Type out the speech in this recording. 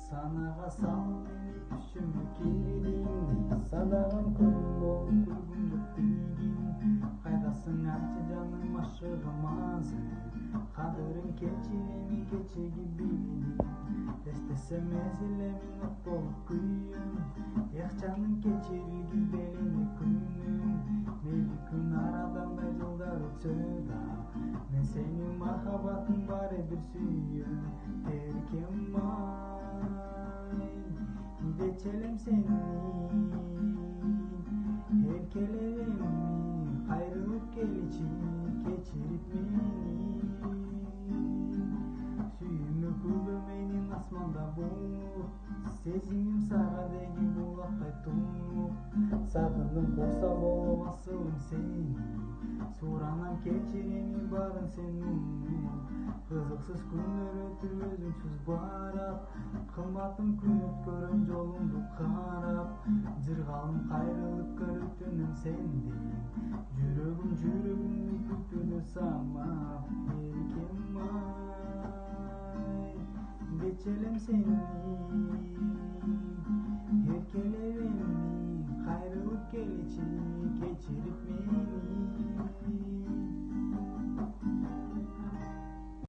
Санага сал мени түшүмө кирдиң, садаган күн болуп күлгүңдү тийгин. Кайдасың ачы жаным ашыгымазы, кадырын кечир эми кечеги билдим. Эстесем эзилемин от болуп күйүм, эх жаным кечирилгиз белине күнүм. Мейли күн арадандай жылдар өтсө да, мен сени махаббатың баары бир сүйөм. Эркем ай, дечи элем сени, эркелеп эми кайрылып келичи, кечирип мени. Сүйүүмө күлдө менин асманда булут, сезимим сага деген булактай тунуп. Сагындым курса болуп асылым сени, суранам кечир эми баарын сен унут. Кызыксыз күндөр өтүп өзүңсүз барат, кымбатым күн өткөрөм жолуңду карап. Жыргалым кайрылып көрүтүнүм сендей, жүрөгүмдү күтүүдө самап. Эркем ай, дечи элем сени, эркелеп эми кайрылып келичи, кечирип мени.